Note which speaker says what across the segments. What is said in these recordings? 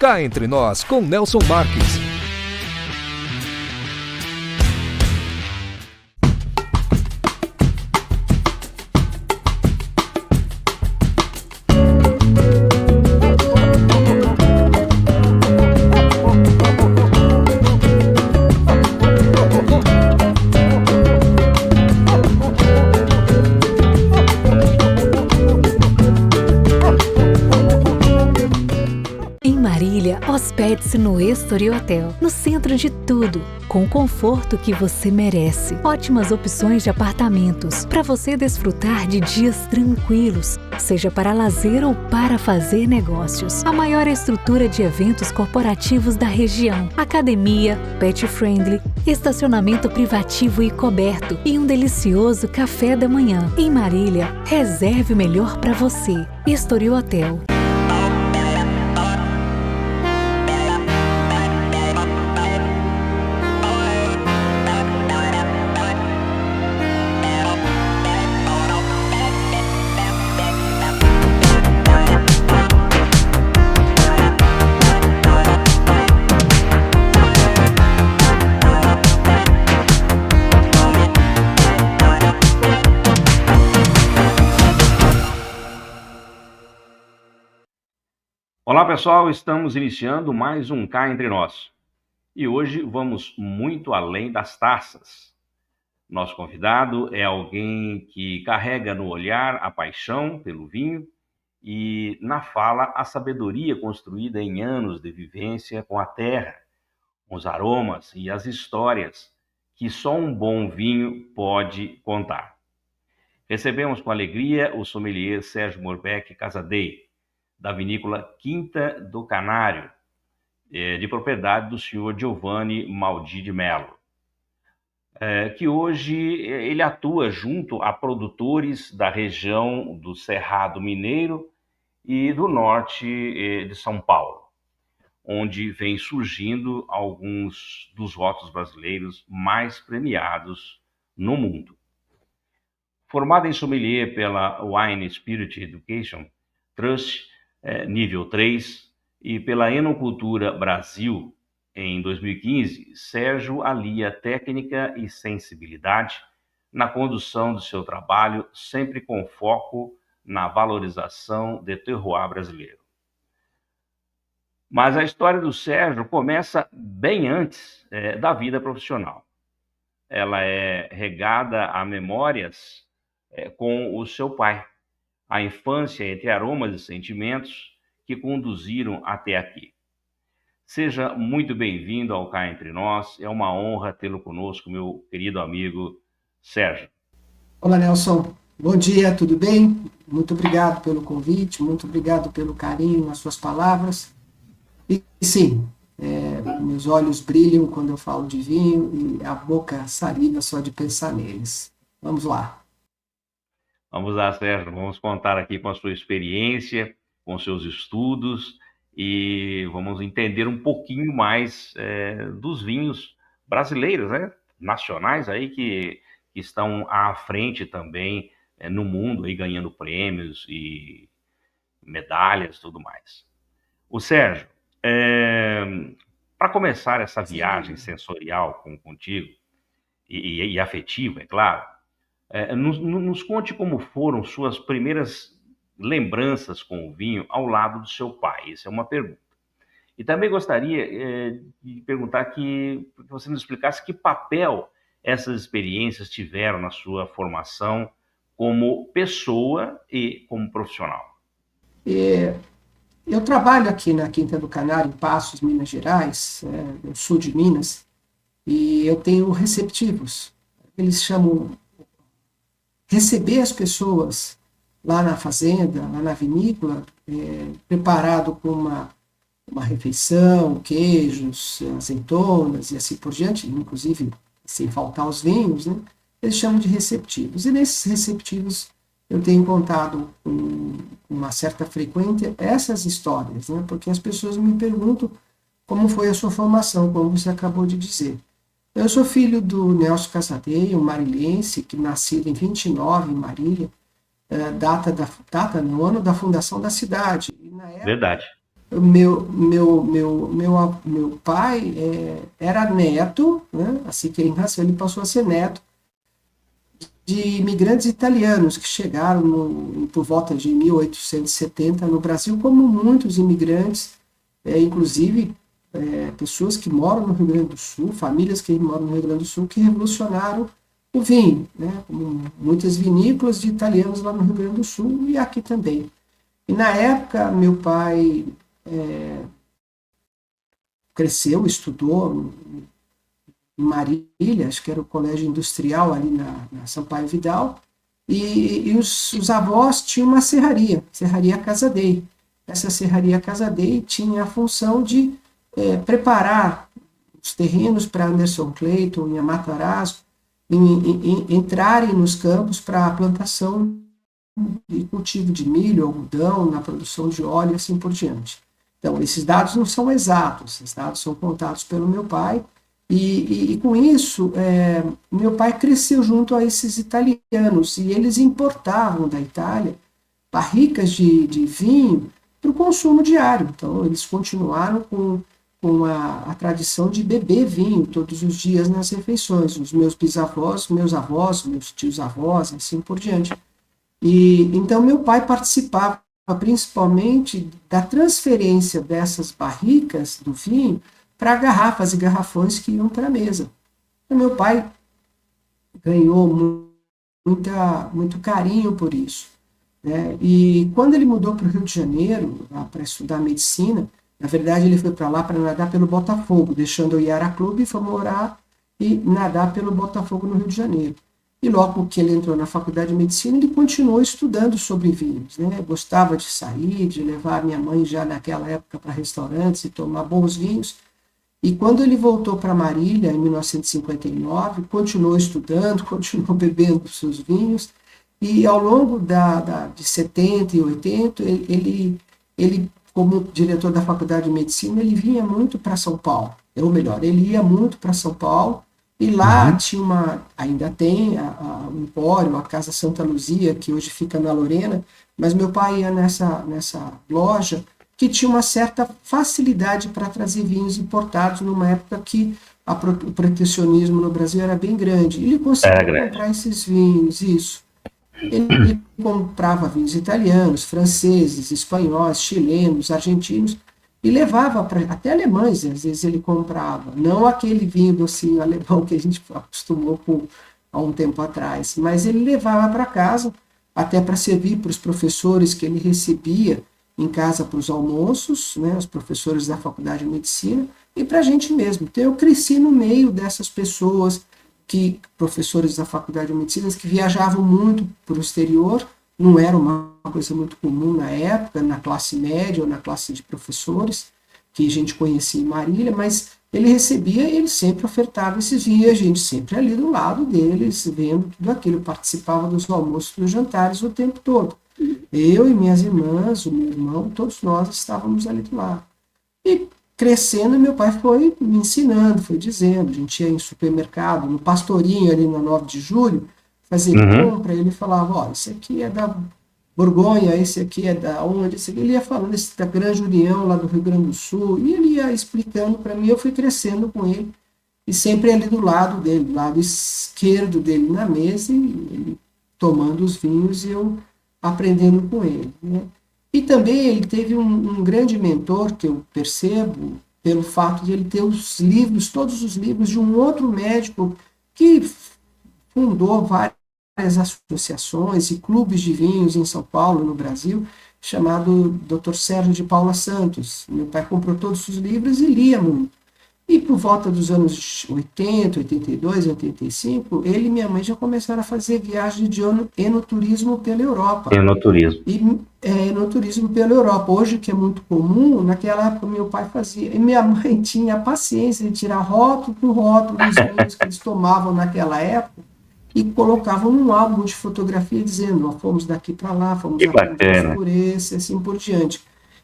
Speaker 1: Cá Entre Nós, com Nelson Marques.
Speaker 2: Hospede-se no Estoril Hotel, no centro de tudo, com o conforto que você merece. Ótimas opções de apartamentos, para você desfrutar de dias tranquilos, seja para lazer ou para fazer negócios. A maior estrutura de eventos corporativos da região, academia, pet friendly, estacionamento privativo e coberto e um delicioso café da manhã. Em Marília, reserve o melhor para você. Estoril Hotel.
Speaker 3: Olá pessoal, estamos iniciando mais um Cá Entre Nós e hoje vamos muito além das taças. Nosso convidado é alguém que carrega no olhar a paixão pelo vinho e na fala a sabedoria construída em anos de vivência com a terra, com os aromas e as histórias que só um bom vinho pode contar. Recebemos com alegria o sommelier Sérgio Morbeck Casadei, da vinícola Quinta do Canário, de propriedade do senhor Giovanni Maldi de Mello, que hoje ele atua junto a produtores da região do Cerrado Mineiro e do norte de São Paulo, onde vem surgindo alguns dos rótulos brasileiros mais premiados no mundo. Formado em sommelier pela Wine Spirit Education Trust, nível 3, e pela Enocultura Brasil, em 2015, Sérgio alia técnica e sensibilidade na condução do seu trabalho, sempre com foco na valorização do terroir brasileiro. Mas a história do Sérgio começa bem antes da vida profissional. Ela é regada a memórias com o seu pai, a infância entre aromas e sentimentos que conduziram até aqui. Seja muito bem-vindo ao Cá Entre Nós, é uma honra tê-lo conosco, meu querido amigo Sérgio.
Speaker 4: Olá, Nelson. Bom dia, tudo bem? Muito obrigado pelo convite, muito obrigado pelo carinho nas suas palavras. E sim, meus olhos brilham quando eu falo de vinho e a boca saliva só de pensar neles. Vamos lá.
Speaker 3: Vamos lá, Sérgio, vamos contar aqui com a sua experiência, com seus estudos e vamos entender um pouquinho mais dos vinhos brasileiros, né? Nacionais aí que estão à frente também no mundo, aí, ganhando prêmios e medalhas e tudo mais. O Sérgio, para começar essa viagem sensorial contigo e afetiva, é claro, nos conte como foram suas primeiras lembranças com o vinho ao lado do seu pai. Essa é uma pergunta. E também gostaria de perguntar que você nos explicasse que papel essas experiências tiveram na sua formação como pessoa e como profissional.
Speaker 4: Eu trabalho aqui na Quinta do Canário, em Passos, Minas Gerais, no sul de Minas, e eu tenho receptivos. Eles chamam receber as pessoas lá na fazenda, lá na vinícola, preparado com uma refeição, queijos, azeitonas e assim por diante, inclusive sem faltar os vinhos, né? Eles chamam de receptivos. E nesses receptivos eu tenho contado com uma certa frequência essas histórias, né? Porque as pessoas me perguntam como foi a sua formação, como você acabou de dizer. Eu sou filho do Nelson Casadei, um marilhense, que nascido em 29 em Marília, data no ano da fundação da cidade. E na época,
Speaker 3: Verdade.
Speaker 4: meu pai era neto, né? Assim que ele nasceu, ele passou a ser neto de imigrantes italianos que chegaram por volta de 1870 no Brasil, como muitos imigrantes, inclusive pessoas que moram no Rio Grande do Sul, famílias que moram no Rio Grande do Sul, que revolucionaram o vinho, né? Como muitas vinícolas de italianos lá no Rio Grande do Sul e aqui também. E na época, meu pai cresceu, estudou em Marília, acho que era o colégio industrial ali na Sampaio Vidal, e os avós tinham uma Serraria Casadei. Essa Serraria Casadei tinha a função de preparar os terrenos para Anderson Clayton e Amatarasu entrarem nos campos para a plantação e cultivo de milho, algodão, na produção de óleo e assim por diante. Então, esses dados não são exatos, esses dados são contados pelo meu pai, e com isso, meu pai cresceu junto a esses italianos, e eles importavam da Itália barricas de vinho para o consumo diário. Então, eles continuaram com a tradição de beber vinho todos os dias nas refeições. Os meus bisavós, meus avós, meus tios-avós, assim por diante. E então meu pai participava principalmente da transferência dessas barricas do vinho para garrafas e garrafões que iam para a mesa. E meu pai ganhou muito carinho por isso, né? E quando ele mudou para o Rio de Janeiro para estudar medicina, na verdade ele foi para lá para nadar pelo Botafogo, deixando o Iara Clube e foi morar e nadar pelo Botafogo no Rio de Janeiro. E logo que ele entrou na faculdade de medicina, ele continuou estudando sobre vinhos, né? Gostava de sair, de levar a minha mãe já naquela época para restaurantes e tomar bons vinhos. E quando ele voltou para Marília, em 1959, continuou estudando, continuou bebendo seus vinhos. E ao longo de 70 e 80, ele, como diretor da faculdade de medicina, ele vinha muito para São Paulo. Ou melhor, ele ia muito para São Paulo. E lá tinha ainda tem o Empório, a Casa Santa Luzia, que hoje fica na Lorena, mas meu pai ia nessa loja que tinha uma certa facilidade para trazer vinhos importados numa época que o protecionismo no Brasil era bem grande. Ele conseguia comprar esses vinhos, isso. Ele comprava vinhos italianos, franceses, espanhóis, chilenos, argentinos, e levava até alemães, às vezes ele comprava, não aquele vinho docinho alemão que a gente acostumou há um tempo atrás, mas ele levava para casa, até para servir para os professores que ele recebia em casa para os almoços, né, os professores da faculdade de medicina, e para a gente mesmo. Então eu cresci no meio dessas pessoas, professores da faculdade de medicina, que viajavam muito para o exterior, não era uma coisa muito comum na época, na classe média ou na classe de professores, que a gente conhecia em Marília, mas ele recebia e ele sempre ofertava esses vinhos, a gente sempre ali do lado deles, vendo tudo aquilo, participava dos almoços, dos jantares o tempo todo. Eu e minhas irmãs, o meu irmão, todos nós estávamos ali do lado. E crescendo, meu pai foi me ensinando, foi dizendo, a gente ia em supermercado, no Pastorinho, ali na 9 de julho, fazer compra, ele falava, ó, esse aqui é da Borgonha, esse aqui é da onde, esse aqui. Ele ia falando esse da Grande União, lá do Rio Grande do Sul, e ele ia explicando para mim, eu fui crescendo com ele, e sempre ali do lado dele, do lado esquerdo dele na mesa, e ele tomando os vinhos e eu aprendendo com ele, né? E também ele teve um grande mentor, que eu percebo, pelo fato de ele ter os livros, todos os livros de um outro médico que fundou várias associações e clubes de vinhos em São Paulo, no Brasil, chamado Dr. Sérgio de Paula Santos. Meu pai comprou todos os livros e lia muito. E por volta dos anos 80, 82, 85, ele e minha mãe já começaram a fazer viagens de enoturismo pela Europa.
Speaker 3: Enoturismo.
Speaker 4: Enoturismo pela Europa. Hoje, que é muito comum, naquela época meu pai fazia. E minha mãe tinha a paciência de tirar rótulo por rótulo dos vinhos que eles tomavam naquela época e colocavam num álbum de fotografia dizendo, ó, fomos daqui para lá, fomos aqui por esse, assim por diante.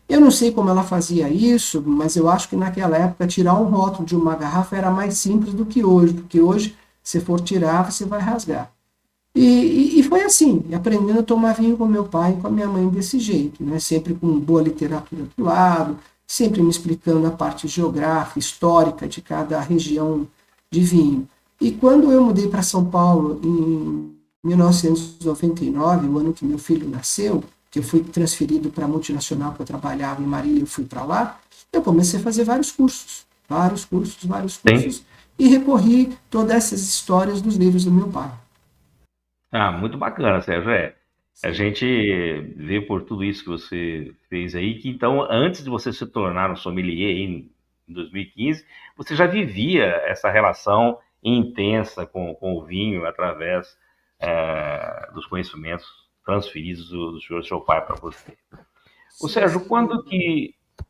Speaker 4: Eu não sei como ela fazia isso, mas eu acho que naquela época tirar um rótulo de uma garrafa era mais simples do que hoje, porque hoje, se for tirar, você vai rasgar. E foi assim, aprendendo a tomar vinho com meu pai e com a minha mãe desse jeito, né? Sempre com boa literatura do lado, sempre me explicando a parte geográfica, histórica de cada região de vinho. E quando eu mudei para São Paulo em 1999, o ano que meu filho nasceu, que eu fui transferido para a multinacional que eu trabalhava em Marília, eu fui para lá, eu comecei a fazer vários cursos,
Speaker 3: Sim.
Speaker 4: e recorri todas essas histórias dos livros do meu pai.
Speaker 3: Ah, muito bacana, Sérgio. A gente vê por tudo isso que você fez aí, que então, antes de você se tornar um sommelier aí em 2015, você já vivia essa relação intensa com o vinho através dos conhecimentos transferidos do seu pai para você. O Sérgio,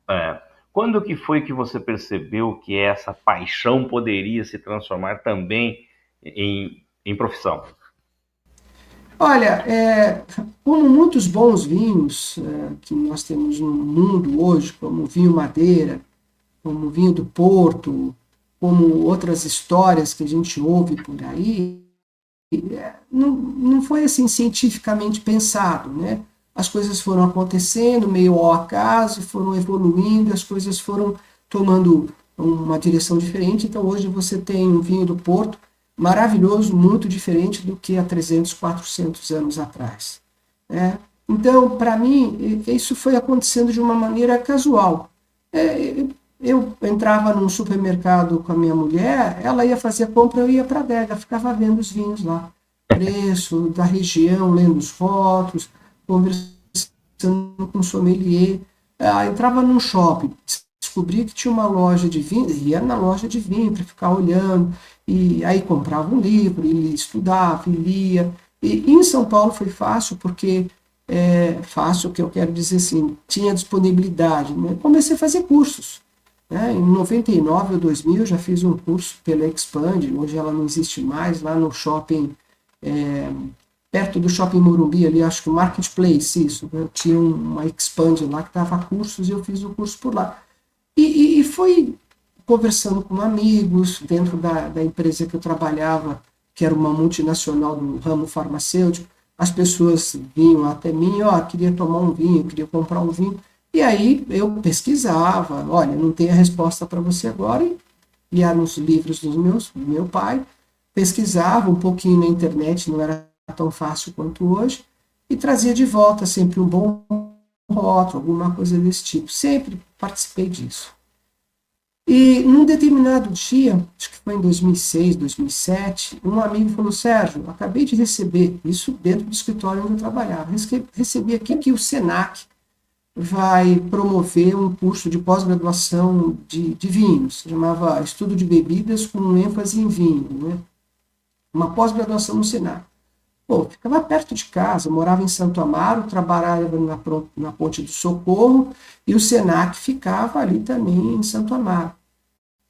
Speaker 3: é, quando que foi que você percebeu que essa paixão poderia se transformar também em profissão?
Speaker 4: Olha, como muitos bons vinhos que nós temos no mundo hoje, como o vinho Madeira, como o vinho do Porto, como outras histórias que a gente ouve por aí, não foi assim cientificamente pensado, né? As coisas foram acontecendo meio ao acaso, foram evoluindo, as coisas foram tomando uma direção diferente. Então hoje você tem um vinho do Porto maravilhoso, muito diferente do que há 300, 400 anos atrás, né? Então, para mim, isso foi acontecendo de uma maneira casual. Eu entrava num supermercado com a minha mulher, ela ia fazer a compra, eu ia para a adega, ficava vendo os vinhos lá, preço da região, lendo os rótulos, conversando com o sommelier. Entrava num shopping, descobri que tinha uma loja de vinho, ia na loja de vinho para ficar olhando, e aí comprava um livro, e estudava, e lia. E em São Paulo foi fácil, porque fácil, que eu quero dizer assim, tinha disponibilidade, né? Comecei a fazer cursos, né? Em 99 ou 2000 eu já fiz um curso pela Expand, hoje ela não existe mais, lá no shopping, perto do Shopping Morumbi, ali, acho que o Marketplace, isso, né? Tinha uma Expand lá que dava cursos e eu fiz o curso por lá. E fui conversando com amigos dentro da empresa que eu trabalhava, que era uma multinacional do ramo farmacêutico. As pessoas vinham até mim, queria tomar um vinho, queria comprar um vinho. E aí eu pesquisava, olha, não tem a resposta para você agora, e ia nos livros do meu pai, pesquisava um pouquinho na internet, não era tão fácil quanto hoje, e trazia de volta sempre um bom rótulo, alguma coisa desse tipo. Sempre participei disso. E num determinado dia, acho que foi em 2006, 2007, um amigo falou: Sérgio, acabei de receber, isso dentro do escritório onde eu trabalhava, recebi aqui que o Senac vai promover um curso de pós-graduação de vinhos, chamava Estudo de Bebidas com ênfase em vinho, né? Uma pós-graduação no Senac. Pô, ficava perto de casa, eu morava em Santo Amaro, trabalhava na Ponte do Socorro, e o Senac ficava ali também em Santo Amaro.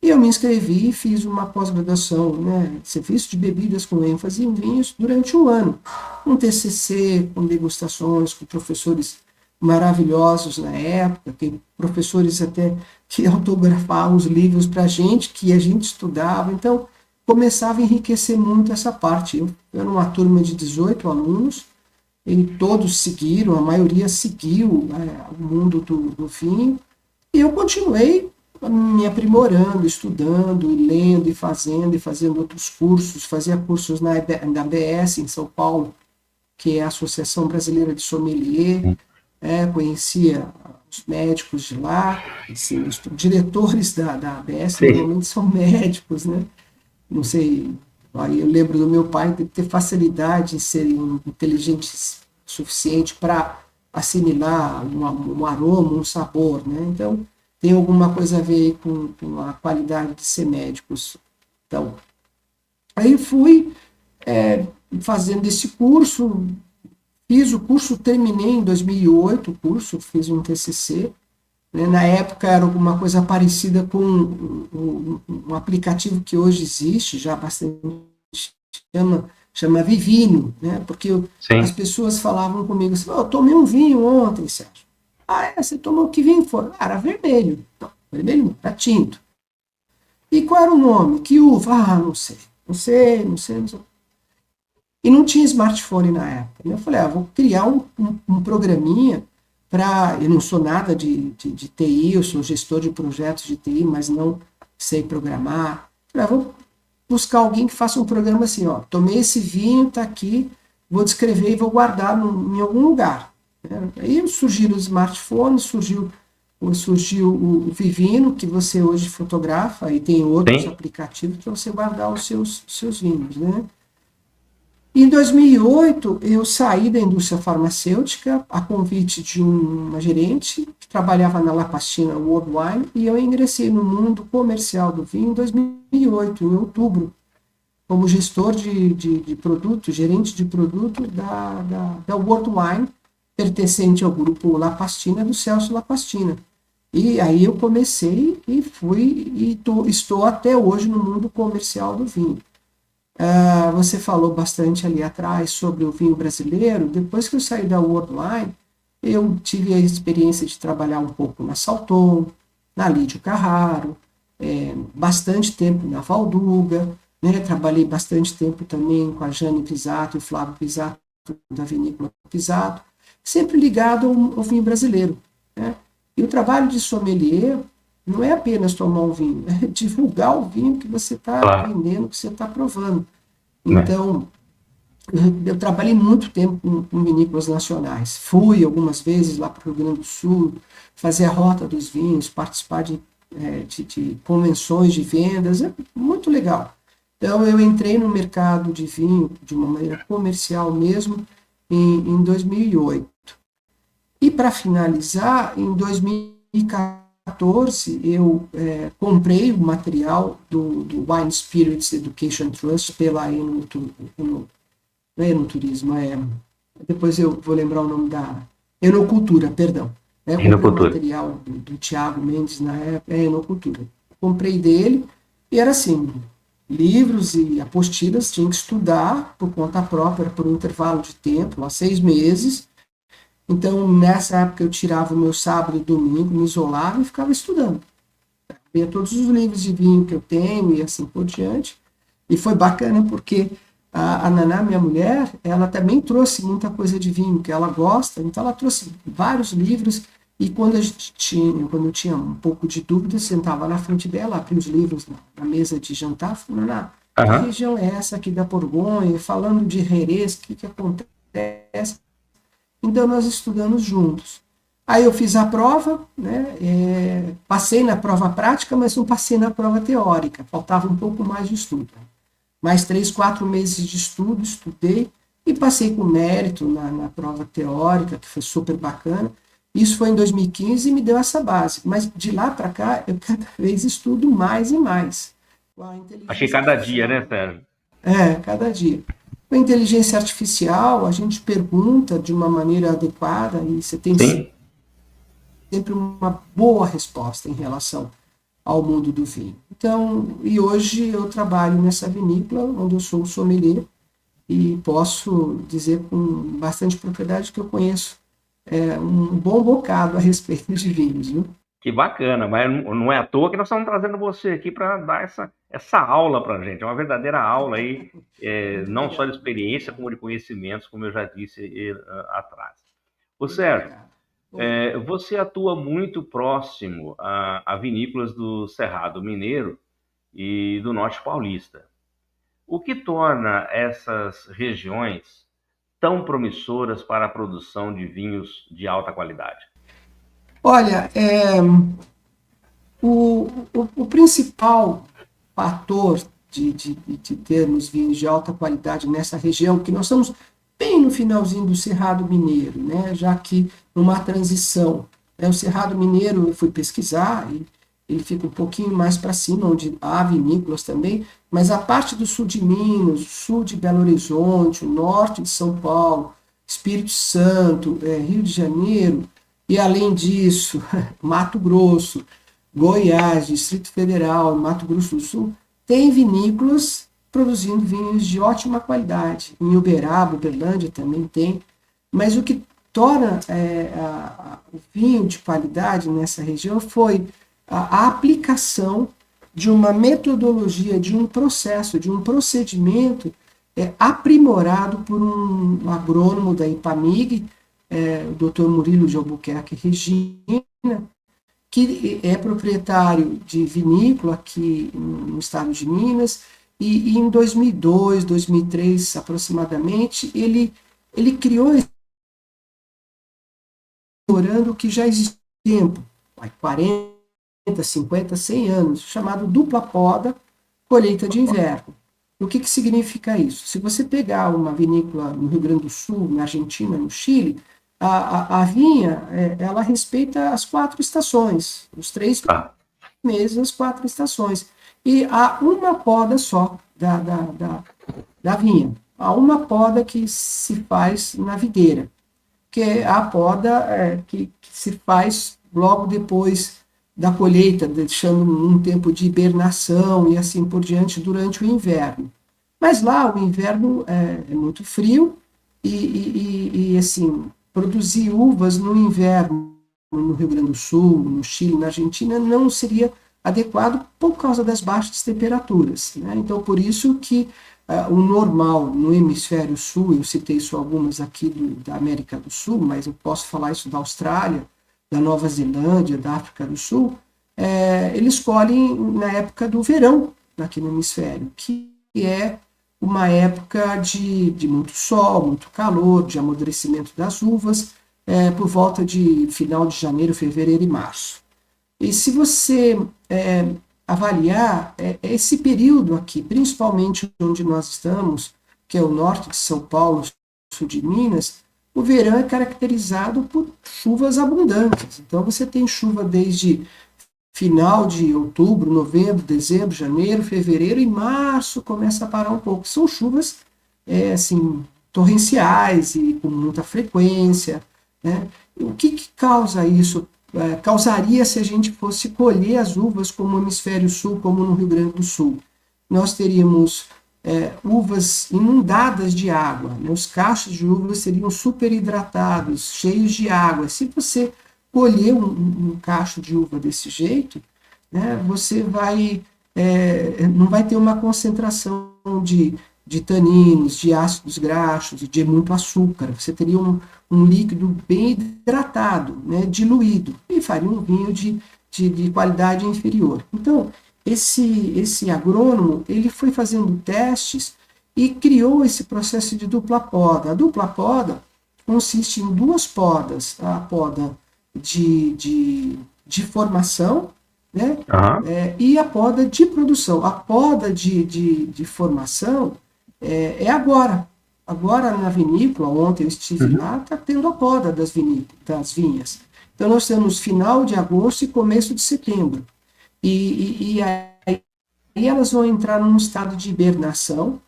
Speaker 4: E eu me inscrevi e fiz uma pós-graduação, né, serviço de bebidas com ênfase em vinhos durante um ano. Um TCC, com degustações, com professores maravilhosos na época, tem professores até que autografavam os livros para a gente, que a gente estudava. Então, começava a enriquecer muito essa parte. Eu era uma turma de 18 alunos, e todos seguiram, a maioria seguiu o mundo do vinho, e eu continuei me aprimorando, estudando, e lendo, e fazendo outros cursos. Fazia cursos na ABS, em São Paulo, que é a Associação Brasileira de Sommelier, conhecia os médicos de lá, assim, os diretores da ABS normalmente são médicos, né? Não sei, aí eu lembro do meu pai ter facilidade em serem inteligentes o suficiente para assimilar um aroma, um sabor, né? Então, tem alguma coisa a ver com a qualidade de ser médicos. Então, aí fui fazendo esse curso, fiz o curso, terminei em 2008 o curso, fiz um TCC, né? Na época era alguma coisa parecida com um aplicativo que hoje existe, já bastante, chama Vivino, né? Porque as pessoas falavam comigo assim: eu tomei um vinho ontem, Sérgio. Você tomou que vinho foi? Era vermelho. Não, vermelho não, era tinto. E qual era o nome? Que uva? Não sei. E não tinha smartphone na época. Eu falei: vou criar um programinha eu não sou nada de TI, eu sou gestor de projetos de TI, mas não sei programar. Vou buscar alguém que faça um programa assim, ó, tomei esse vinho, está aqui, vou descrever e vou guardar em algum lugar. Né? Aí surgiram os smartphones, surgiu o Vivino, que você hoje fotografa, e tem outros aplicativos para você guardar os seus vinhos, né? Em 2008, eu saí da indústria farmacêutica a convite de uma gerente que trabalhava na La Pastina World Wine, e eu ingressei no mundo comercial do vinho em 2008, em outubro, como gestor de produto, gerente de produto da World Wine, pertencente ao grupo La Pastina, do Celso La Pastina. E aí eu comecei e estou até hoje no mundo comercial do vinho. Você falou bastante ali atrás sobre o vinho brasileiro. Depois que eu saí da World Wine, eu tive a experiência de trabalhar um pouco na Salton, na Lídio Carraro, bastante tempo na Valduga, né? Trabalhei bastante tempo também com a Jane Pisato e o Flávio Pisato, da Vinícola Pisato, sempre ligado ao vinho brasileiro, né? E o trabalho de sommelier não é apenas tomar um vinho, é divulgar o vinho que você está vendendo, que você está provando. Então, eu trabalhei muito tempo com vinícolas nacionais. Fui algumas vezes lá para o Rio Grande do Sul, fazer a rota dos vinhos, participar de convenções de vendas, é muito legal. Então, eu entrei no mercado de vinho de uma maneira comercial mesmo em 2008. E, para finalizar, em 2014, eu comprei o material do Wine Spirits Education Trust pela Enoturismo, depois eu vou lembrar o nome da Enocultura, perdão. Eu comprei o material do Thiago Mendes na época, Enocultura. Comprei dele e era assim, livros e apostilas, tinha que estudar por conta própria, por um intervalo de tempo, há 6 meses. Então, nessa época, eu tirava o meu sábado e domingo, me isolava e ficava estudando. Via todos os livros de vinho que eu tenho e assim por diante. E foi bacana porque a Naná, minha mulher, ela também trouxe muita coisa de vinho que ela gosta. Então, ela trouxe vários livros. E quando eu tinha um pouco de dúvida, sentava na frente dela, abria os livros na mesa de jantar, falando, Naná, que região é essa aqui da Borgonha? Falando de Jerez, o que acontece? Então, nós estudamos juntos. Aí eu fiz a prova, né, passei na prova prática, mas não passei na prova teórica, faltava um pouco mais de estudo. Mais 3, 4 meses de estudo, estudei e passei com mérito na prova teórica, que foi super bacana. Isso foi em 2015 e me deu essa base. Mas de lá para cá, eu cada vez estudo mais e mais.
Speaker 3: Achei cada dia, né, Sérgio?
Speaker 4: Cada dia. Com a inteligência artificial, a gente pergunta de uma maneira adequada e você tem sempre uma boa resposta em relação ao mundo do vinho. Então, e hoje eu trabalho nessa vinícola, onde eu sou sommelier, e posso dizer com bastante propriedade que eu conheço um bom bocado a respeito de vinhos, viu?
Speaker 3: Que bacana, mas não é à toa que nós estamos trazendo você aqui para dar essa aula para a gente, é uma verdadeira aula aí, não só de experiência, como de conhecimentos, como eu já disse atrás. Ô Sérgio, você atua muito próximo a vinícolas do Cerrado Mineiro e do Norte Paulista. O que torna essas regiões tão promissoras para a produção de vinhos de alta qualidade?
Speaker 4: Olha, o principal fator de termos vinhos de alta qualidade nessa região, que nós estamos bem no finalzinho do Cerrado Mineiro, né, já que numa transição, o Cerrado Mineiro eu fui pesquisar, e ele fica um pouquinho mais para cima, onde há vinícolas também, mas a parte do sul de Minas, o sul de Belo Horizonte, o norte de São Paulo, Espírito Santo, Rio de Janeiro, e além disso, Mato Grosso, Goiás, Distrito Federal, Mato Grosso do Sul, tem vinícolas produzindo vinhos de ótima qualidade. Em Uberaba, Uberlândia também tem. Mas o que torna o vinho de qualidade nessa região foi a aplicação de uma metodologia, de um processo, de um procedimento aprimorado por um agrônomo da IPAMIG, o Dr. Murilo de Albuquerque Regina, que é proprietário de vinícola aqui no estado de Minas, e em 2002, 2003 aproximadamente, ele criou esse restaurante que já existe há tempo, 40, 50, 100 anos, chamado dupla poda, colheita de inverno. O que significa isso? Se você pegar uma vinícola no Rio Grande do Sul, na Argentina, no Chile, a vinha, ela respeita as 4 estações, os 3 meses, as 4 estações. E há uma poda só da vinha. Há uma poda que se faz na videira, que é a poda que se faz logo depois da colheita, deixando um tempo de hibernação e assim por diante durante o inverno. Mas lá o inverno é muito frio e assim, produzir uvas no inverno no Rio Grande do Sul, no Chile, na Argentina, não seria adequado por causa das baixas temperaturas, né? Então, por isso que o normal no hemisfério sul, eu citei só algumas aqui da América do Sul, mas eu posso falar isso da Austrália, da Nova Zelândia, da África do Sul, eles colhem na época do verão aqui no hemisfério, que é uma época de muito sol, muito calor, de amadurecimento das uvas, por volta de final de janeiro, fevereiro e março. E se você avaliar esse período aqui, principalmente onde nós estamos, que é o norte de São Paulo, sul de Minas, o verão é caracterizado por chuvas abundantes. Então você tem chuva desde final de outubro, novembro, dezembro, janeiro, fevereiro e março começa a parar um pouco. São chuvas assim, torrenciais e com muita frequência, né? O que causa isso? Causaria se a gente fosse colher as uvas como no hemisfério sul, como no Rio Grande do Sul. Nós teríamos uvas inundadas de água, né? Os cachos de uvas seriam superidratados, cheios de água. Se você colher um cacho de uva desse jeito, né, você não vai ter uma concentração de taninos, de ácidos graxos, de muito açúcar. Você teria um líquido bem hidratado, né, diluído, e faria um vinho de qualidade inferior. Então, esse agrônomo, ele foi fazendo testes e criou esse processo de dupla poda. A dupla poda consiste em 2 podas, a poda de formação, né, e a poda de produção. A poda de formação é agora. Agora na vinícola, ontem eu estive lá, está tendo a poda das vinhas. Então nós temos final de agosto e começo de setembro. E aí elas vão entrar num estado de hibernação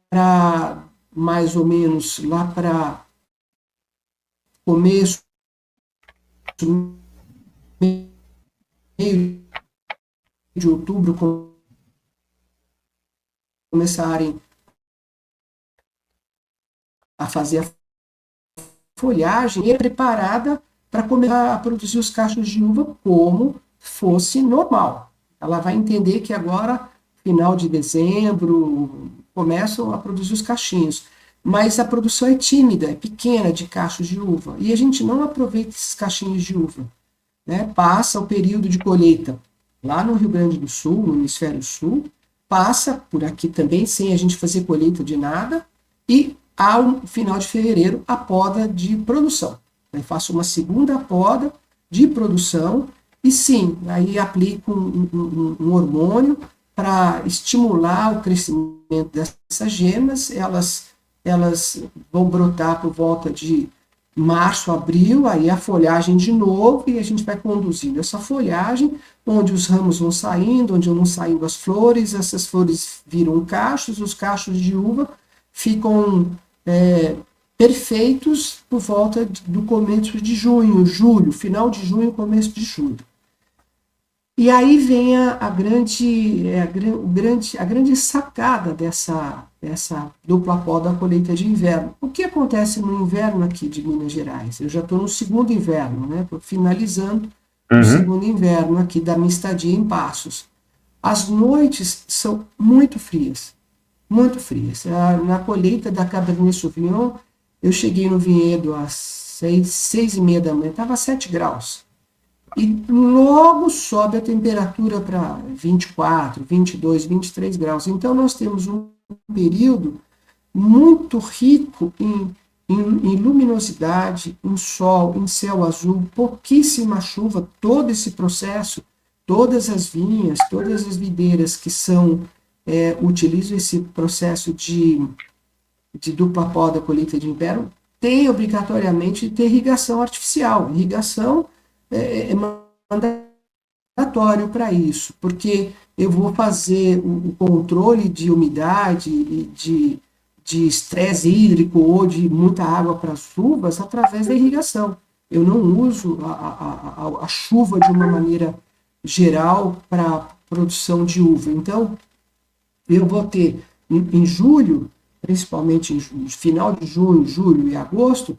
Speaker 4: para mais ou menos lá para começo, meio de outubro, começarem a fazer a folhagem e é preparada para começar a produzir os cachos de uva como fosse normal. Ela vai entender que agora, final de dezembro, começam a produzir os cachinhos. Mas a produção é tímida, é pequena de cachos de uva. E a gente não aproveita esses cachinhos de uva, né? Passa o período de colheita lá no Rio Grande do Sul, no hemisfério sul, passa por aqui também, sem a gente fazer colheita de nada, e ao final de fevereiro, a poda de produção. Eu faço uma segunda poda de produção, e sim, aí aplico um hormônio para estimular o crescimento dessas gemas. Elas vão brotar por volta de março, abril, aí a folhagem de novo, e a gente vai conduzindo essa folhagem, onde os ramos vão saindo, onde vão saindo as flores, essas flores viram cachos, os cachos de uva ficam perfeitos por volta do começo de junho, julho, final de junho, começo de julho. E aí vem a grande sacada dessa dupla poda colheita de inverno. O que acontece no inverno aqui de Minas Gerais? Eu já estou no segundo inverno, né? Estou finalizando o segundo inverno aqui da minha estadia em Passos. As noites são muito frias, muito frias. Na colheita da Cabernet Sauvignon, eu cheguei no vinhedo às 6h30 da manhã, estava 7 graus. E logo sobe a temperatura para 24, 22, 23 graus. Então, nós temos um período muito rico em luminosidade, em sol, em céu azul, pouquíssima chuva, todo esse processo, todas as vinhas, todas as videiras que utilizam esse processo de dupla poda, colheita de inverno, tem obrigatoriamente de ter irrigação artificial. Irrigação é mandatório para isso, porque eu vou fazer o controle de umidade e de estresse hídrico ou de muita água para as uvas através da irrigação. Eu não uso a chuva de uma maneira geral para produção de uva. Então, eu vou ter em julho, principalmente no final de junho, julho e agosto,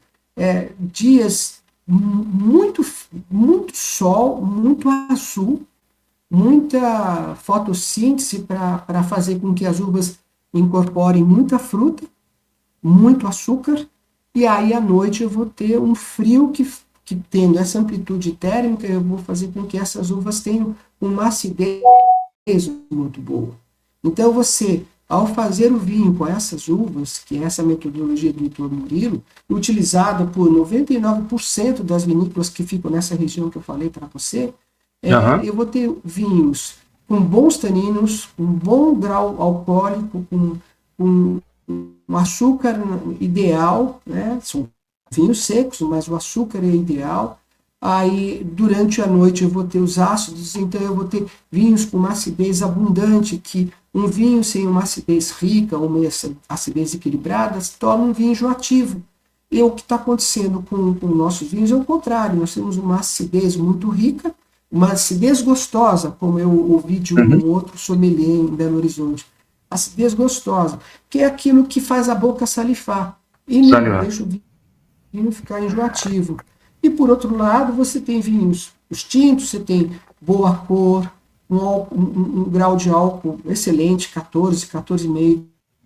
Speaker 4: dias muito sol, muito azul, muita fotossíntese para fazer com que as uvas incorporem muita fruta, muito açúcar, e aí à noite eu vou ter um frio que tendo essa amplitude térmica, eu vou fazer com que essas uvas tenham uma acidez muito boa. Então você, ao fazer o vinho com essas uvas, que é essa metodologia do Dr. Murilo, utilizada por 99% das vinícolas que ficam nessa região que eu falei para você, eu vou ter vinhos com bons taninos, com bom grau alcoólico, com um açúcar ideal, né? São vinhos secos, mas o açúcar é ideal. Aí, durante a noite, eu vou ter os ácidos, então eu vou ter vinhos com uma acidez abundante, que um vinho sem uma acidez rica, uma acidez equilibrada, se torna um vinho enjoativo. E o que está acontecendo com nossos vinhos é o contrário, nós temos uma acidez muito rica, uma acidez gostosa, como eu ouvi de um outro sommelier em Belo Horizonte. Acidez gostosa, que é aquilo que faz a boca salifar, e não deixa o vinho ficar enjoativo. E, por outro lado, você tem vinhos, os tintos, você tem boa cor, um grau de álcool excelente, 14,5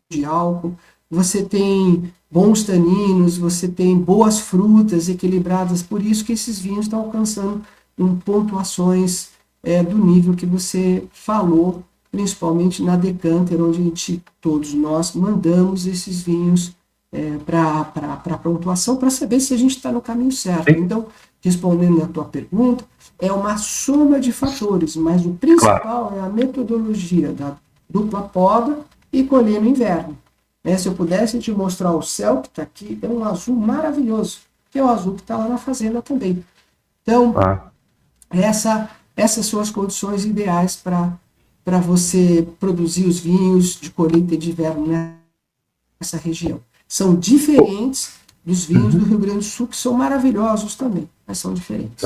Speaker 4: de álcool. Você tem bons taninos, você tem boas frutas equilibradas. Por isso que esses vinhos estão alcançando pontuações do nível que você falou, principalmente na Decanter, onde todos nós mandamos esses vinhos para pontuação, para saber se a gente está no caminho certo.
Speaker 3: Sim.
Speaker 4: Então, respondendo à tua pergunta, é uma soma de fatores, mas o principal é a metodologia da dupla poda e colher no inverno. Se eu pudesse te mostrar o céu que está aqui, é um azul maravilhoso, que é o azul que está lá na fazenda também. Então, essas são as condições ideais para você produzir os vinhos de colheita de inverno nessa região. São diferentes dos vinhos do Rio Grande do Sul, que são maravilhosos também, mas são diferentes.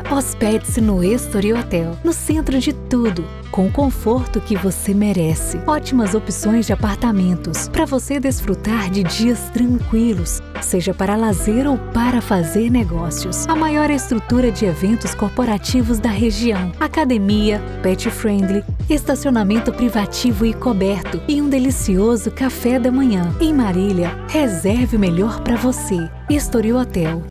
Speaker 2: Hospede-se no Estoril Hotel, no centro de tudo, com o conforto que você merece. Ótimas opções de apartamentos, para você desfrutar de dias tranquilos, seja para lazer ou para fazer negócios. A maior estrutura de eventos corporativos da região, academia, pet friendly, estacionamento privativo e coberto e um delicioso café da manhã. Em Marília, reserve o melhor para você. Estoril Hotel.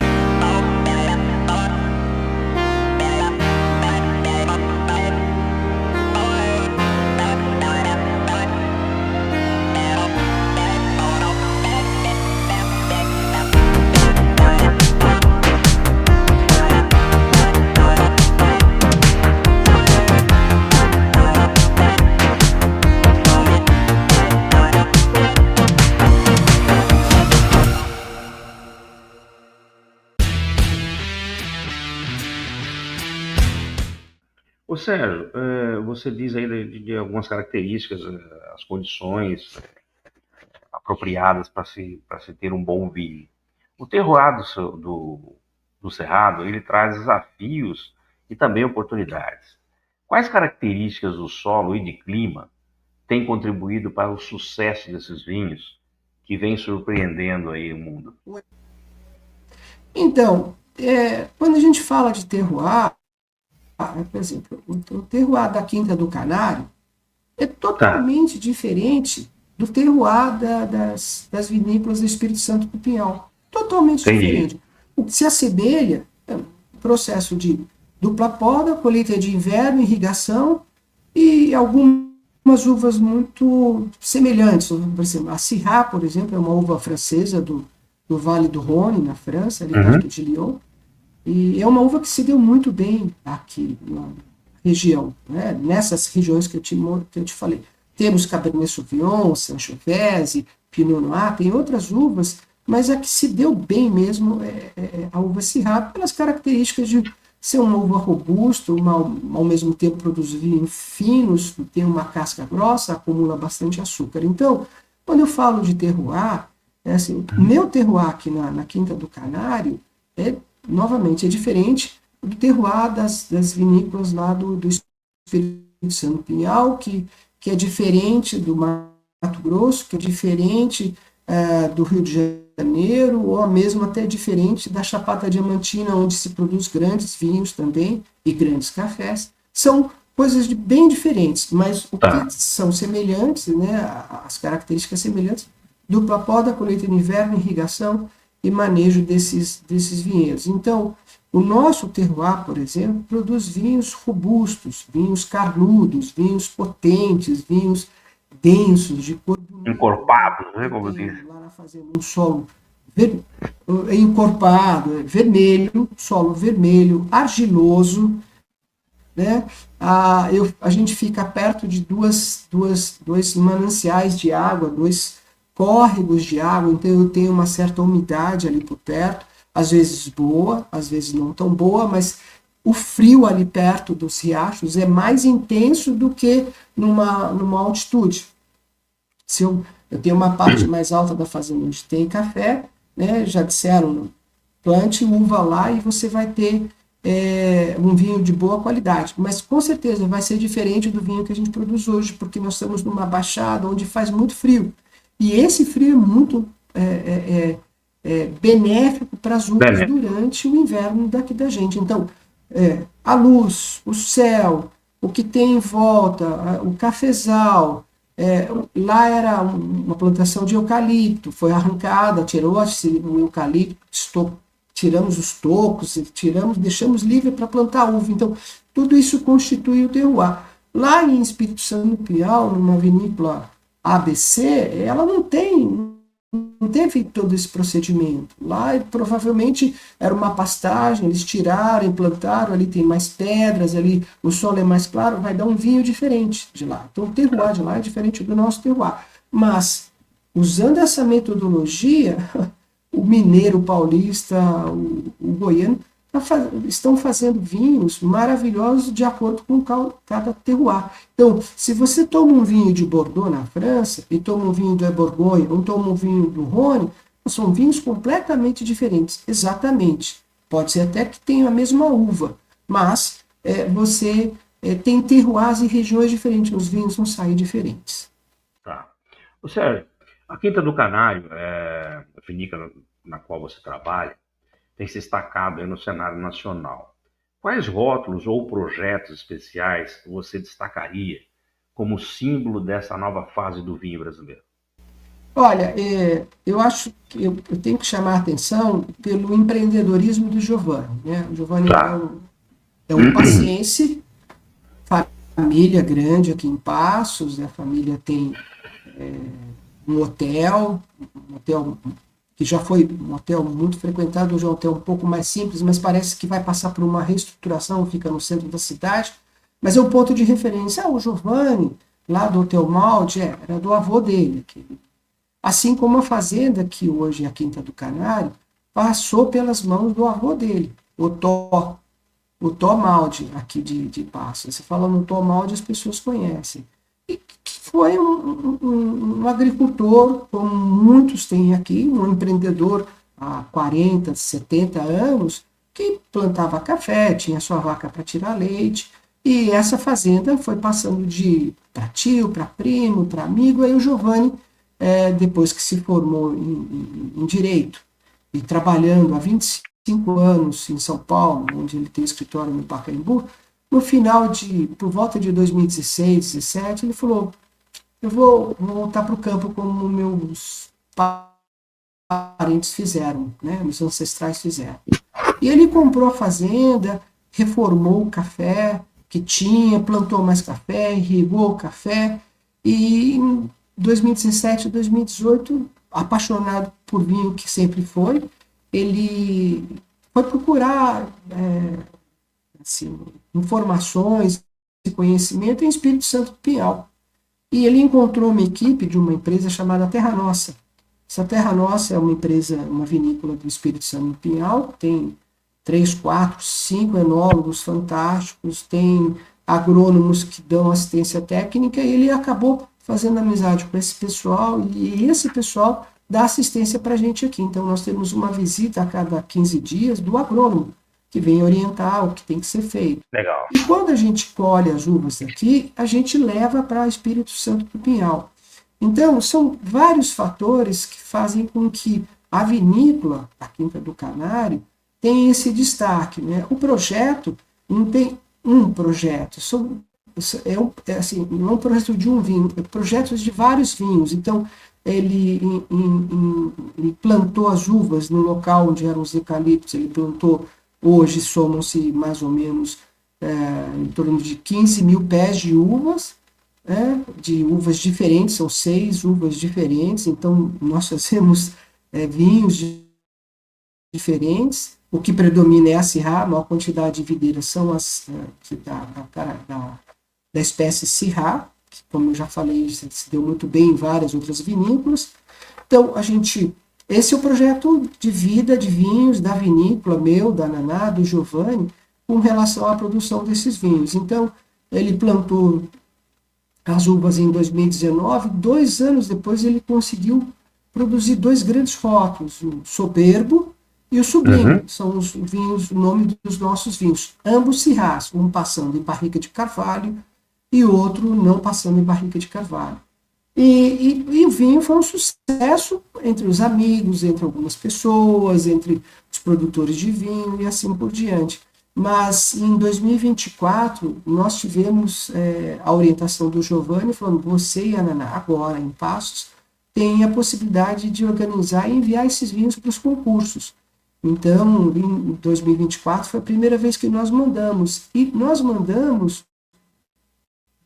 Speaker 3: Ô Sérgio, você diz aí de algumas características, as condições apropriadas para se ter um bom vinho. O terroir do do Cerrado, ele traz desafios e também oportunidades. Quais características do solo e de clima têm contribuído para o sucesso desses vinhos que vem surpreendendo aí o mundo?
Speaker 4: Então, quando a gente fala de terroir, por exemplo, o terroir da Quinta do Canário é totalmente diferente do terroir das vinícolas do Espírito Santo do Pinhal. Totalmente diferente. O que se assemelha é o processo de dupla poda, colheita de inverno, irrigação e algumas uvas muito semelhantes. Por exemplo, a Syrah, por exemplo, é uma uva francesa do Vale do Rhône, na França, ali perto de Lyon. E é uma uva que se deu muito bem aqui na região, né? Nessas regiões que eu te falei. Temos Cabernet Sauvignon, Sangiovese, Pinot Noir, tem outras uvas, mas a que se deu bem mesmo é a uva Syrah, pelas características de ser uma uva robusta, ao mesmo tempo produzir vinhos finos, tem uma casca grossa, acumula bastante açúcar. Então, quando eu falo de terroir, assim, meu terroir aqui na Quinta do Canário novamente, é diferente do terroir das vinícolas lá do Espírito Santo Pinhal, que é diferente do Mato Grosso, que é diferente do Rio de Janeiro, ou mesmo até diferente da Chapada Diamantina, onde se produz grandes vinhos também e grandes cafés. São coisas bem diferentes, mas o que são semelhantes, né, as características semelhantes, dupla poda, colheita de inverno, irrigação e manejo desses vinhedos. Então, o nosso terroir, por exemplo, produz vinhos robustos, vinhos carnudos, vinhos potentes, vinhos densos, de cor bonita.
Speaker 3: Encorpados, né, como diz.
Speaker 4: Lá na fazenda, um solo encorpado, vermelho, solo vermelho, argiloso, né? A gente fica perto de dois mananciais de água, dois córregos de água, então eu tenho uma certa umidade ali por perto, às vezes boa, às vezes não tão boa, mas o frio ali perto dos riachos é mais intenso do que numa altitude. Se eu tenho uma parte mais alta da fazenda onde tem café, né, já disseram, plante uva lá e você vai ter um vinho de boa qualidade, mas com certeza vai ser diferente do vinho que a gente produz hoje, porque nós estamos numa baixada onde faz muito frio. E esse frio é muito benéfico para as uvas durante o inverno daqui da gente. Então, a luz, o céu, o que tem em volta, o cafezal, lá era uma plantação de eucalipto, foi arrancada, tirou-se o eucalipto, tiramos os tocos, deixamos livre para plantar uva. Então, tudo isso constitui o terroir. Lá em Espírito Santo do Pinhal, numa vinícola ABC, ela não teve todo esse procedimento. Lá provavelmente era uma pastagem, eles tiraram, implantaram, ali tem mais pedras, ali o solo é mais claro, vai dar um vinho diferente de lá. Então o terroir de lá é diferente do nosso terroir. Mas, usando essa metodologia, o mineiro, o paulista, o goiano, estão fazendo vinhos maravilhosos de acordo com cada terroir. Então, se você toma um vinho de Bordeaux na França, e toma um vinho do Borgonha, ou toma um vinho do Rhône, são vinhos completamente diferentes. Exatamente. Pode ser até que tenha a mesma uva, mas você tem terroirs e regiões diferentes, os vinhos vão sair diferentes.
Speaker 3: Tá. Sérgio, a Quinta do Canário, a vinícola na qual você trabalha, tem se destacado aí no cenário nacional. Quais rótulos ou projetos especiais você destacaria como símbolo dessa nova fase do vinho brasileiro?
Speaker 4: Olha, eu acho que eu tenho que chamar a atenção pelo empreendedorismo do Giovanni, né? O Giovanni é um paciense, família grande aqui em Passos, a família tem um hotel que já foi um hotel muito frequentado, hoje é um hotel um pouco mais simples, mas parece que vai passar por uma reestruturação, fica no centro da cidade, mas é um ponto de referência. O Giovanni, lá do Hotel Maldi, era do avô dele. Assim como a fazenda, que hoje é a Quinta do Canário, passou pelas mãos do avô dele, o Tó Maldi, aqui de Passos. Você fala no Tó Maldi, as pessoas conhecem. E que foi um agricultor, como muitos têm aqui, um empreendedor há 40, 70 anos, que plantava café, tinha sua vaca para tirar leite, e essa fazenda foi passando de para tio, para primo, para amigo. Aí o Giovanni, depois que se formou em Direito e trabalhando há 25 anos em São Paulo, onde ele tem escritório no Pacaembu, no final por volta de 2016, 2017, ele falou: eu vou voltar para o campo como meus parentes fizeram, né? Meus ancestrais fizeram. E ele comprou a fazenda, reformou o café que tinha, plantou mais café, irrigou o café, e em 2017, 2018, apaixonado por vinho que sempre foi, ele foi procurar assim, informações e conhecimento em Espírito Santo do Pinhal. E ele encontrou uma equipe de uma empresa chamada Terra Nossa. Essa Terra Nossa é uma empresa, uma vinícola do Espírito Santo do Pinhal, tem 3, 4, 5 enólogos fantásticos, tem agrônomos que dão assistência técnica, e ele acabou fazendo amizade com esse pessoal, e esse pessoal dá assistência para a gente aqui. Então, nós temos uma visita a cada 15 dias do agrônomo, que vem orientar o que tem que ser feito.
Speaker 3: Legal.
Speaker 4: E quando a gente colhe as uvas daqui, a gente leva para Espírito Santo do Pinhal. Então, são vários fatores que fazem com que a vinícola da Quinta do Canário tenha esse destaque, né? O projeto não tem um projeto, não é um projeto de um vinho, é projetos de vários vinhos. Então, ele plantou as uvas no local onde eram os eucaliptos, ele plantou, hoje somam-se mais ou menos em torno de 15 mil pés de uvas, de uvas diferentes, são 6 uvas diferentes, então nós fazemos vinhos diferentes. O que predomina é a Syrah, a maior quantidade de videiras são as da espécie Syrah, que, como eu já falei, se deu muito bem em várias outras vinícolas. Então, esse é o projeto de vida de vinhos da vinícola, meu, da Naná, do Giovanni, com relação à produção desses vinhos. Então, ele plantou as uvas em 2019, 2 anos depois ele conseguiu produzir 2 grandes rótulos, o Soberbo e o Sublime. São os vinhos, o nome dos nossos vinhos, ambos Syrahs, um passando em barrica de carvalho e o outro não passando em barrica de carvalho. E o vinho foi um sucesso entre os amigos, entre algumas pessoas, entre os produtores de vinho e assim por diante. Mas em 2024, nós tivemos a orientação do Giovanni, falando: você e a Naná, agora em Passos, têm a possibilidade de organizar e enviar esses vinhos para os concursos. Então, em 2024, foi a primeira vez que nós mandamos. E nós mandamos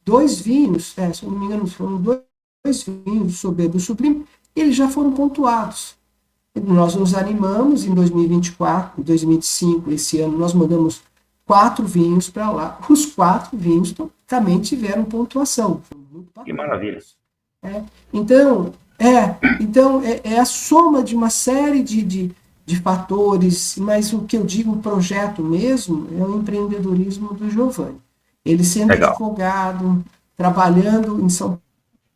Speaker 4: 2 vinhos, se eu não me engano, foram 2 vinhos, o Soberbo e o Sublime, e eles já foram pontuados. Nós nos animamos em 2024, 2025, esse ano, nós mandamos 4 vinhos para lá. Os 4 vinhos também tiveram pontuação.
Speaker 3: Que maravilha.
Speaker 4: Então, é a soma de uma série de fatores, mas o que eu digo, o projeto mesmo, é o empreendedorismo do Giovanni. Ele sendo advogado, trabalhando em São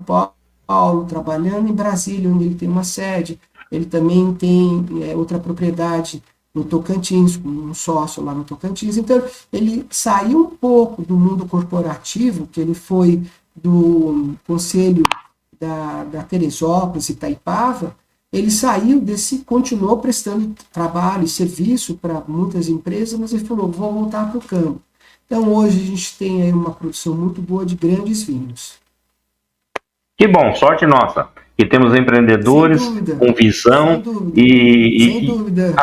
Speaker 4: Paulo, trabalhando em Brasília, onde ele tem uma sede. Ele também tem outra propriedade no Tocantins, com um sócio lá no Tocantins. Então, ele saiu um pouco do mundo corporativo, que ele foi do Conselho da Teresópolis, Itaipava. Ele saiu continuou prestando trabalho e serviço para muitas empresas, mas ele falou: vou voltar para o campo. Então, hoje a gente tem aí uma produção muito boa de grandes vinhos.
Speaker 3: Que bom, sorte nossa. E temos empreendedores com visão
Speaker 4: sem dúvida.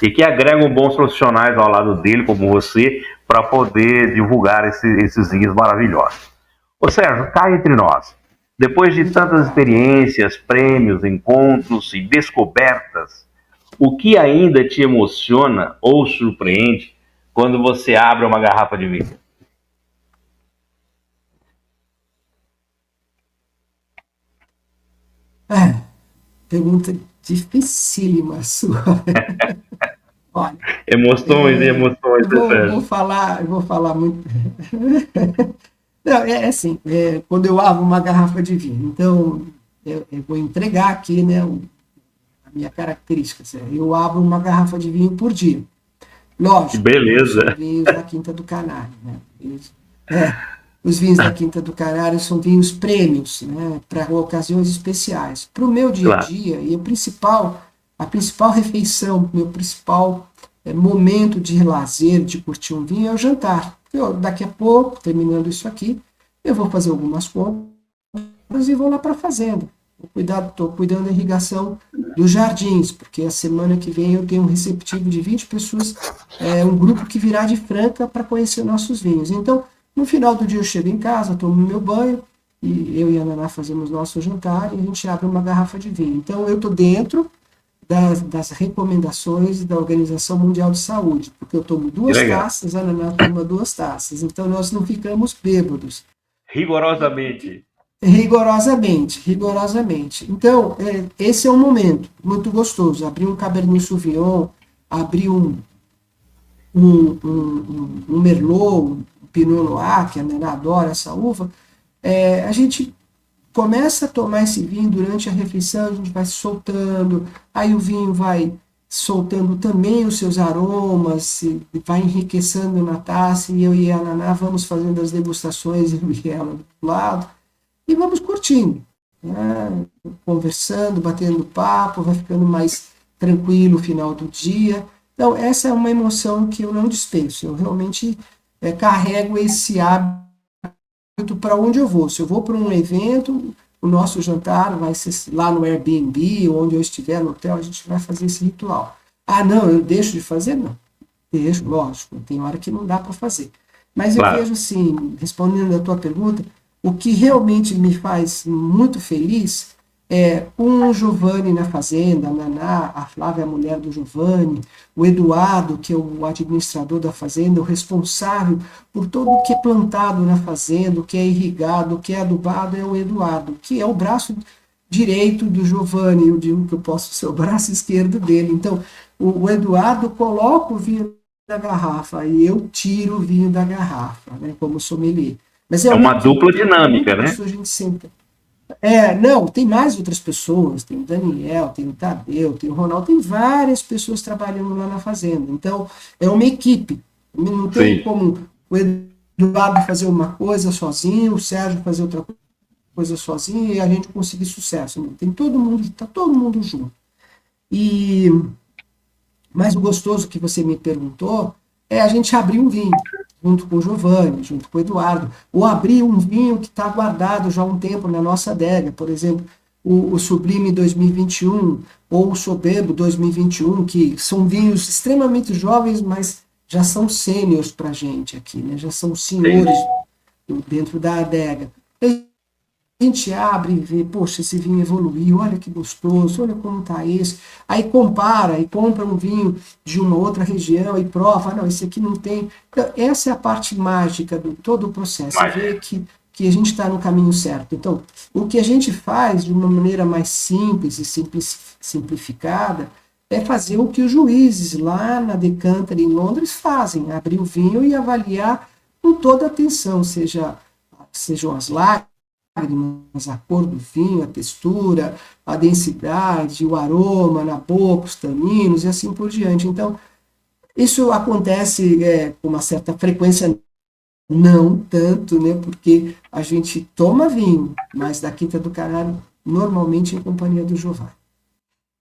Speaker 3: E que agregam bons profissionais ao lado dele, como você, para poder divulgar esses vinhos maravilhosos. Ô Sérgio, cá entre nós, depois de tantas experiências, prêmios, encontros e descobertas, o que ainda te emociona ou surpreende quando você abre uma garrafa de vinho?
Speaker 4: Pergunta dificílima sua. Olha,
Speaker 3: Emoções e emoções.
Speaker 4: Eu vou falar muito. Não, assim, quando eu abro uma garrafa de vinho, então eu vou entregar aqui, né, a minha característica. Eu abro uma garrafa de vinho por dia. Lógico,
Speaker 3: Beleza.
Speaker 4: são vinhos da Quinta do Canário, né? Os vinhos da Quinta do Canário são vinhos prêmios, né, para ocasiões especiais. Para o meu dia a
Speaker 3: Claro.
Speaker 4: dia, e a principal refeição, meu principal momento de lazer, de curtir um vinho, é o jantar. Daqui a pouco, terminando isso aqui, eu vou fazer algumas compras e vou lá para a fazenda. Estou cuidando da irrigação dos jardins, porque a semana que vem eu tenho um receptivo de 20 pessoas, um grupo que virá de Franca para conhecer nossos vinhos. Então, no final do dia eu chego em casa, tomo meu banho, e eu e a Naná fazemos nosso jantar e a gente abre uma garrafa de vinho. Então, eu estou dentro das recomendações da Organização Mundial de Saúde, porque eu tomo
Speaker 3: Que
Speaker 4: 2
Speaker 3: legal.
Speaker 4: taças, a Naná toma 2 taças. Então, nós não ficamos bêbados.
Speaker 3: Rigorosamente.
Speaker 4: Rigorosamente, rigorosamente. Então, esse é um momento muito gostoso. Abrir um Cabernet Sauvignon, abrir um Merlot, um Pinot Noir, que a Naná adora essa uva, a gente começa a tomar esse vinho durante a refeição, a gente vai soltando, aí o vinho vai soltando também os seus aromas, vai enriquecendo na taça, e eu e a Naná vamos fazendo as degustações, eu e ela do lado, e vamos curtindo, né? Conversando, batendo papo, vai ficando mais tranquilo o final do dia. Então, essa é uma emoção que eu não dispenso, eu realmente carrego esse hábito para onde eu vou. Se eu vou para um evento, o nosso jantar vai ser lá no Airbnb, ou onde eu estiver no hotel, a gente vai fazer esse ritual. Ah, não, eu deixo de fazer? Não. Deixo, lógico, tem hora que não dá para fazer. Mas eu
Speaker 3: Claro.
Speaker 4: vejo assim, respondendo a tua pergunta, o que realmente me faz muito feliz é o Giovanni na fazenda, a Naná, a Flávia, a mulher do Giovanni, o Eduardo, que é o administrador da fazenda, o responsável por tudo o que é plantado na fazenda, o que é irrigado, o que é adubado, é o Eduardo, que é o braço direito do Giovanni, eu digo que eu posso ser o braço esquerdo dele. Então, o Eduardo coloca o vinho na garrafa e eu tiro o vinho da garrafa, né, como sommelier. Mas
Speaker 3: É uma
Speaker 4: equipe,
Speaker 3: dupla
Speaker 4: tem
Speaker 3: dinâmica,
Speaker 4: muita
Speaker 3: né?
Speaker 4: pessoa, a gente senta. Não, tem mais outras pessoas, tem o Daniel, tem o Tadeu, tem o Ronaldo, tem várias pessoas trabalhando lá na fazenda. Então, é uma equipe. Não tem
Speaker 3: Sim.
Speaker 4: como o Eduardo fazer uma coisa sozinho, o Sérgio fazer outra coisa sozinho e a gente conseguir sucesso. Não. Tem todo mundo, está todo mundo junto. Mas o gostoso que você me perguntou é a gente abrir um vinho, junto com o Giovanni, junto com o Eduardo, ou abrir um vinho que está guardado já há um tempo na nossa adega, por exemplo, o Sublime 2021, ou o Soberbo 2021, que são vinhos extremamente jovens, mas já são sêniores para a gente aqui, né? Já são senhores dentro da adega. A gente abre e vê, poxa, esse vinho evoluiu, olha que gostoso, olha como está esse. Aí compara e compra um vinho de uma outra região e prova, não, esse aqui não tem. Então, essa é a parte mágica de todo o processo, ver que a gente está no caminho certo. Então, o que a gente faz de uma maneira mais simples e simplificada é fazer o que os juízes lá na Decanter em Londres fazem, abrir o vinho e avaliar com toda atenção, sejam as lágrimas, a cor do vinho, a textura, a densidade, o aroma na boca, os taninos e assim por diante. Então, isso acontece com uma certa frequência, não tanto, né, porque a gente toma vinho, mas da Quinta do Canário, normalmente em companhia do Giovanni.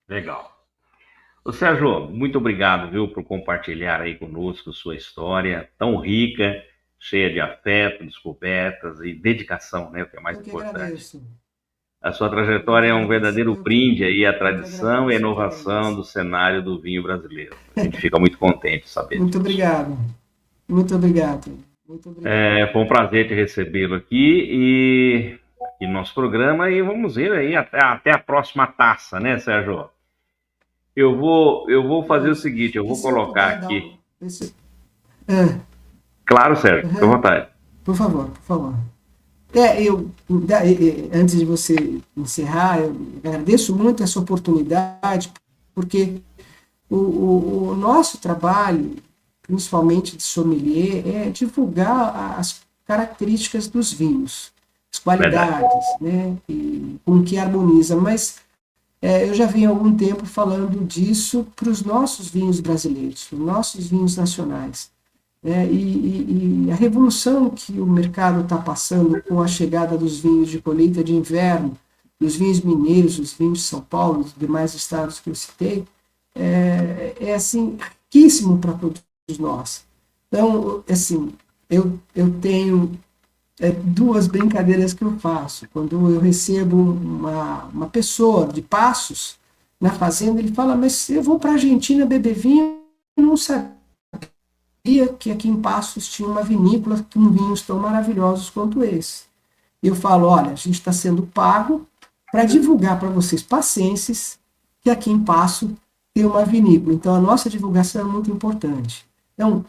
Speaker 3: Legal. Ô Sérgio, muito obrigado, viu, por compartilhar aí conosco sua história tão rica, cheia de afeto, descobertas e dedicação, né, o que é mais importante.
Speaker 4: Agradeço.
Speaker 3: A sua trajetória é um verdadeiro brinde aí à tradição e à inovação do cenário do vinho brasileiro. A gente fica muito contente de saber
Speaker 4: Muito
Speaker 3: disso.
Speaker 4: obrigado. Muito obrigado. Muito obrigado.
Speaker 3: Foi um prazer te recebê-lo aqui no nosso programa e vamos ir aí até a próxima taça, né, Sérgio? Eu vou fazer o seguinte, eu vou colocar aqui. Claro, Sérgio, fica à vontade.
Speaker 4: Por favor, por favor. Antes de você encerrar, eu agradeço muito essa oportunidade, porque o nosso trabalho, principalmente de sommelier, é divulgar as características dos vinhos, as qualidades, né, e com que harmoniza, mas eu já venho há algum tempo falando disso para os nossos vinhos brasileiros, os nossos vinhos nacionais. E a revolução que o mercado está passando com a chegada dos vinhos de colheita de inverno, dos vinhos mineiros, dos vinhos de São Paulo, dos demais estados que eu citei, assim, riquíssimo para todos nós. Então, assim, eu tenho duas brincadeiras que eu faço. Quando eu recebo uma pessoa de Passos na fazenda, ele fala, mas eu vou para a Argentina beber vinho, eu não sabia que aqui em Passos tinha uma vinícola com vinhos tão maravilhosos quanto esse. E eu falo, olha, a gente está sendo pago para divulgar para vocês passenses que aqui em Passos tem uma vinícola. Então a nossa divulgação é muito importante. Então,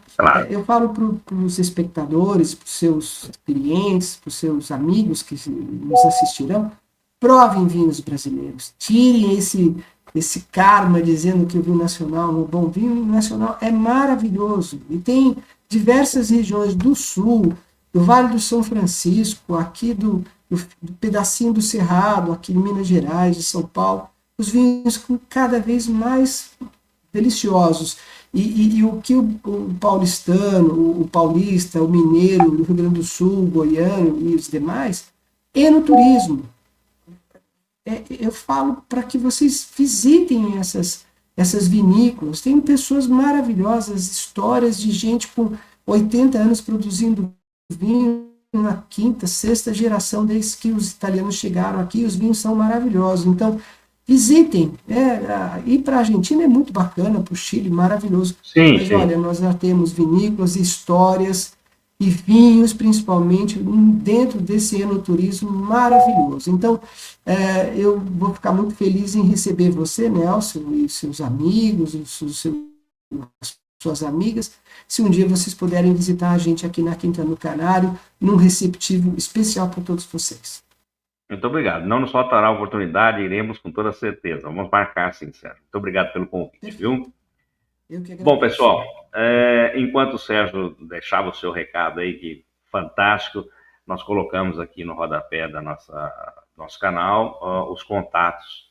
Speaker 4: eu falo para os espectadores, para os seus clientes, para os seus amigos que nos assistirão, provem vinhos brasileiros, tirem esse karma dizendo que o vinho nacional não é bom. O vinho nacional é maravilhoso e tem diversas regiões do sul, do Vale do São Francisco, aqui do pedacinho do Cerrado, aqui em Minas Gerais, de São Paulo, os vinhos cada vez mais deliciosos. E o que o paulistano, o paulista, o mineiro, do Rio Grande do Sul, o goiano e os demais, é no turismo. Eu falo para que vocês visitem essas vinícolas. Tem pessoas maravilhosas, histórias de gente com 80 anos produzindo vinho na quinta, sexta geração desde que os italianos chegaram aqui. Os vinhos são maravilhosos. Então, visitem. Ir para a Argentina é muito bacana, para o Chile, maravilhoso.
Speaker 3: Sim,
Speaker 4: mas, olha, nós já temos vinícolas, histórias e vinhos, principalmente, dentro desse enoturismo maravilhoso. Então, eu vou ficar muito feliz em receber você, Nelson, e seus amigos, suas amigas, se um dia vocês puderem visitar a gente aqui na Quintana do Canário, num receptivo especial para todos vocês.
Speaker 3: Muito obrigado. Não nos faltará a oportunidade, iremos com toda certeza. Vamos marcar, sim, Sérgio. Muito obrigado pelo convite, viu? Bom, pessoal, enquanto o Sérgio deixava o seu recado aí, que fantástico, nós colocamos aqui no rodapé da nosso canal os contatos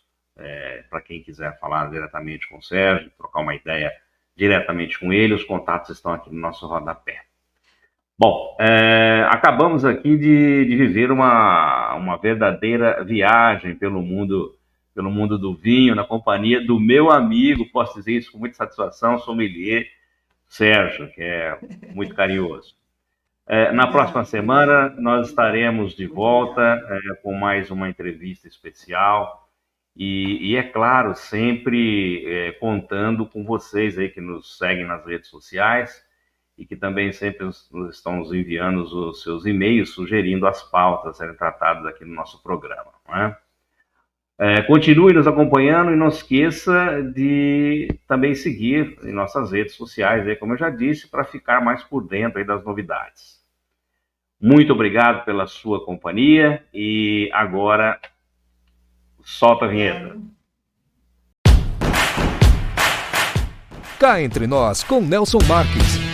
Speaker 3: para quem quiser falar diretamente com o Sérgio, trocar uma ideia diretamente com ele, os contatos estão aqui no nosso rodapé. Bom, acabamos aqui de viver uma verdadeira viagem pelo mundo do vinho, na companhia do meu amigo, posso dizer isso com muita satisfação, sommelier Sérgio, que é muito carinhoso. Na próxima semana, nós estaremos de volta com mais uma entrevista especial e é claro, sempre contando com vocês aí que nos seguem nas redes sociais e que também sempre estão nos enviando os seus e-mails sugerindo as pautas a serem tratadas aqui no nosso programa, não é? Continue nos acompanhando e não esqueça de também seguir em nossas redes sociais, aí, como eu já disse, para ficar mais por dentro aí das novidades. Muito obrigado pela sua companhia e agora solta a vinheta.
Speaker 1: Cá entre nós com Nelson Marques.